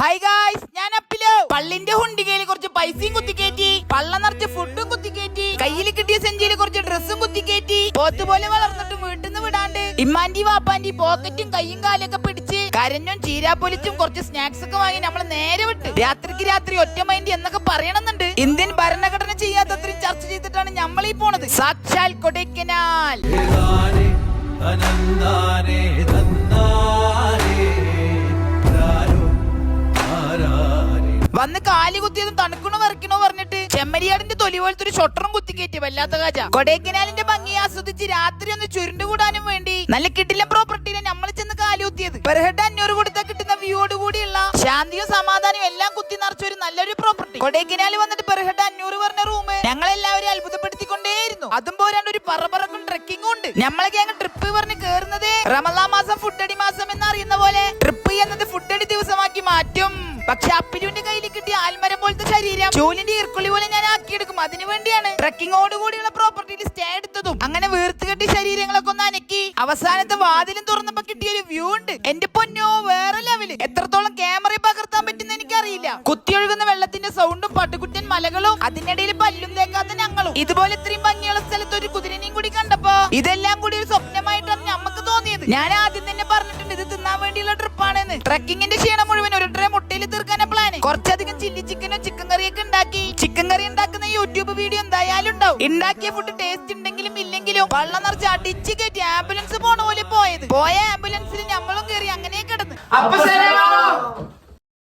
Hi guys, ഞാൻ അപ്പിലോ. പള്ളിന്റെ ഹുണ്ടികയിൽ കുറച്ച് പൈസയും കുത്തിക്കേറ്റി, പള്ള നിറച്ച് ഫുഡും കുത്തിക്കേറ്റി, കയ്യിൽ കിട്ടിയ സെഞ്ചിയിൽ കുറച്ച് ഡ്രസ്സും കുത്തിക്കേറ്റി, പോത്തുപോലെ വളർന്നിട്ട് വീട്ടിൽ നിന്ന് വിടാണ്ട് ഇമ്മാന്റി വാപ്പാന്റി പോക്കറ്റും കയ്യും കാലൊക്കെ പിടിച്ച് കരഞ്ഞും ചീരാപ്പൊലിച്ചും കുറച്ച് സ്നാക്സ് ഒക്കെ വാങ്ങി നമ്മൾ നേരെ വിട്ട് രാത്രിക്ക് രാത്രി ഒറ്റ മൈൻഡ് എന്നൊക്കെ പറയണമെന്നുണ്ട്. ഇന്ത്യൻ ഭരണഘടന ചെയ്യാത്തത്രയും ചർച്ച ചെയ്തിട്ടാണ് നമ്മൾ ഈ പോണത്. സാക്ഷാൽ കൊടൈക്കനാൽ. വന്ന് കാലി കുത്തിയതും തണുക്കണോ വരയ്ക്കണോ പറഞ്ഞിട്ട് ചെമ്മരിയാടിന്റെ തൊലി പോലത്തെ ഒരു ഷൊട്ടറും കുത്തിക്കേറ്റി വല്ലാത്ത കാജ. കൊടൈക്കനാലിന്റെ ഭംഗി ആസ്വദിച്ച് രാത്രി ഒന്ന് ചുരുണ്ടുകൂടാനും വേണ്ടി നല്ല കിട്ടില്ല പ്രോപ്പർട്ടിയിലെ നമ്മൾ ചെന്ന് കാലി കുത്തിയത്. പെർ ഹെഡ് 500 കൊടുത്താൽ കിട്ടുന്ന വ്യൂയോട് കൂടിയുള്ള ശാന്തിയും സമാധാനവും എല്ലാം കുത്തി നിറച്ച ഒരു നല്ലൊരു പ്രോപ്പർട്ടി. കൊടൈക്കനാൽ വന്നിട്ട് പെർ ഹെഡ് 500 പറഞ്ഞ റൂം ഞങ്ങളെല്ലാവരും അത്ഭുതപ്പെടുത്തിക്കൊണ്ടേയിരുന്നു. അതും പോരാണ്ട് ഒരു പറക്കും ട്രെക്കിങ്ങും ഉണ്ട്. നമ്മളെ ഗ്യാങ് ട്രിപ്പ് പറഞ്ഞ് കേറുന്നത് റമളാൻ മാസം ഫുഡടി മാസം എന്നറിയുന്ന പോലെ ട്രിപ്പ് എന്നത് ഫുഡടി ദിവസമാക്കി മാറ്റും. പക്ഷെ അപ്പിലുവിന്റെ കയ്യിൽ കിട്ടിയ ആൽമരം പോലത്തെ ശരീരം ചൂലിന്റെ ഈർക്കുള്ളി പോലെ ഞാൻ ആക്കിയെടുക്കും. അതിനു വേണ്ടിയാണ് ട്രക്കിങ്ങോട് കൂടിയുള്ള പ്രോപ്പർട്ടിയിൽ സ്റ്റേ എടുത്തതും. അങ്ങനെ വീർത്തുകെട്ടി ശരീരങ്ങളൊക്കെ ഒന്ന് അനക്കി അവസാനത്തെ വാതിലും തുറന്നപ്പോ കിട്ടിയൊരു വ്യൂ ഉണ്ട്. എന്റെ പൊന്നോ, വേറെ ലെവല്. എത്രത്തോളം ക്യാമറയിൽ പകർത്താൻ പറ്റുന്ന എനിക്കറിയില്ല. കുത്തിയൊഴുകുന്ന വെള്ളത്തിന്റെ സൗണ്ടും പട്ടുകുറ്റൻ മലകളും അതിനിടയിൽ പല്ലും തേക്കാത്ത ഞങ്ങളും ഇതുപോലെ ഇത്രയും ഭംഗിയുള്ള സ്ഥലത്ത് ഒരു കുതിരനെയും കൂടി കണ്ടപ്പോ ഇതെല്ലാം കൂടി ഒരു സ്വപ്നമായിട്ടാണ് നമുക്ക് തോന്നിയത്. ഞാൻ ആദ്യം തന്നെ പറഞ്ഞിട്ടുണ്ട് ഇത് തിന്നാൻ വേണ്ടിയുള്ള ട്രിപ്പാണെന്ന്. ട്രക്കിങ്ങിന്റെ ക്ഷീണം മുഴുവൻ ഒരു ട്രേ മുട്ടയിൽ തീർക്കാനാ പ്ലാന്. കുറച്ചധികം ചില്ലി ചിക്കനോ ചിക്കൻ കറിയൊക്കെ ഉണ്ടാക്കി. ചിക്കൻ കറി ഉണ്ടാക്കുന്ന യൂട്യൂബ് വീഡിയോ എന്തായാലും ഉണ്ടാവും. ഉണ്ടാക്കിയ ഫുഡ് ടേസ്റ്റ് ഉണ്ടെങ്കിലും ഇല്ലെങ്കിലും വെള്ളം നിറച്ച് അടിച്ച് കയറ്റി ആംബുലൻസ് പോണ പോലെ പോയത്. പോയ ആംബുലൻസിൽ നമ്മളും കയറി അങ്ങനെ കിടന്ന്.